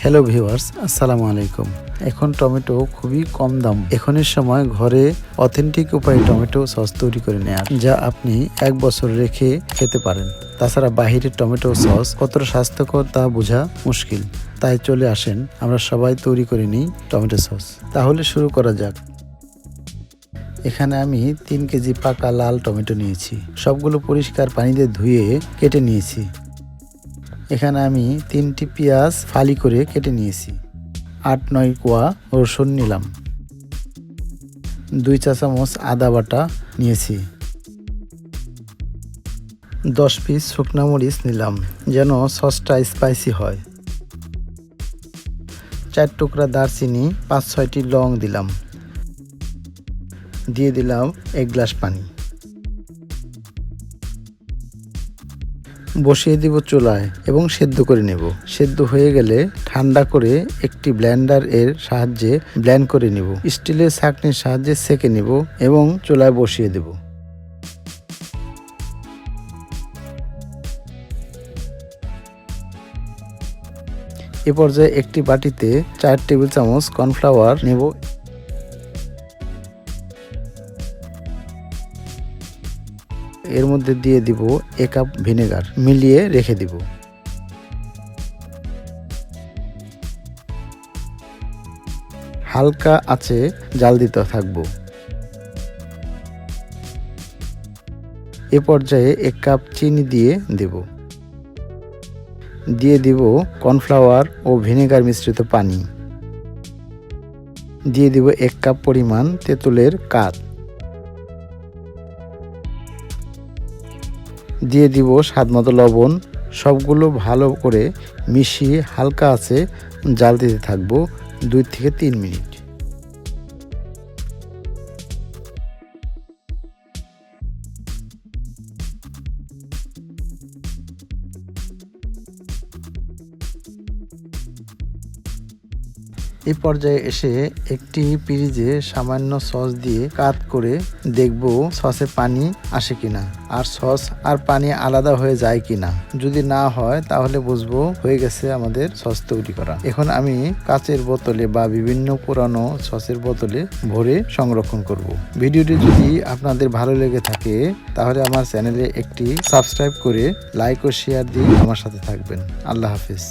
Hello viewers, আসসালামু আলাইকুম। এখন টমেটো খুবই কম দাম। এখনের সময় ঘরে অথেন্টিক উপায়ে টমেটো সস তৈরি করে নেওয়া, যা আপনি 1 বছর রেখে খেতে পারেন। তাছাড়া বাহিরের টমেটো সস কতটা স্বাস্থ্যকর তা বোঝা মুশকিল। তাই চলে আসেন, আমরা সবাই তৈরি করে নিই টমেটো সস। তাহলে শুরু করা যাক। এখানে আমি 3 কেজি পাকা লাল টমেটো নিয়েছি। সবগুলো পরিষ্কার পানিতে ধুয়ে কেটে নিয়েছি। এখানে আমি 3টি পেঁয়াজ ফালি করে কেটে নিয়েছি। 8-9 কোয়া রসুন নিলাম। 2 চা চামচ আদা বাটা নিয়েছি। 10 পিস শুকনা মরিচ নিলাম, যেন সসটা স্পাইসি হয়। 4 টুকরা দারচিনি, 5-6টি লং দিলাম। দিয়ে দিলাম 1 গ্লাস পানি। বসিয়ে দিব চুলায় এবং সেদ্ধ করে নেব। সেদ্ধ হয়ে গেলে ঠান্ডা করে একটি ব্লেন্ডার এর সাহায্যে ব্লেন্ড করে নেব। স্টিলের ছাঁকনির সাহায্যে সেঁকে নেব এবং চুলায় বসিয়ে দেব। এ পর্যায়ে একটি বাটিতে 4 টেবিল চামচ কর্নফ্লাওয়ার নেব। এর মধ্যে দিয়ে দিব 1 কাপ ভিনেগার, মিলিয়ে রেখে দিব। হালকা আঁচে জাল দিতে থাকবো। এ পর্যায়ে 1 কাপ চিনি দিয়ে দেব। দিয়ে দিব কর্নফ্লাওয়ার ও ভিনেগার মিশ্রিত পানি। দিয়ে দিব 1 কাপ পরিমাণ তেঁতুলের কাঠ। দিয়ে দিব স্বাদমতো লবণ। সবগুলো ভালো করে মিশিয়ে হালকা আঁচে জাল দিতে থাকবো 2 থেকে 3 মিনিট। এই পর্যায়ে এসে একটি পিরিজে সামান্য সস দিয়ে কাট করে দেখব সসে পানি আসে কিনা, আর সস আর পানি আলাদা হয়ে যায় কিনা। যদি না হয় তাহলে বুঝবো হয়ে গেছে আমাদের সস তৈরি করা। এখন আমি কাচের বোতলে বা বিভিন্ন পুরানো সসের বোতলে ভরে সংরক্ষণ করব। ভিডিওটি যদি আপনাদের ভালো লেগে থাকে তাহলে আমার চ্যানেলে একটি সাবস্ক্রাইব করে লাইক ও শেয়ার দিয়ে আমার সাথে থাকবেন। আল্লাহ হাফেজ।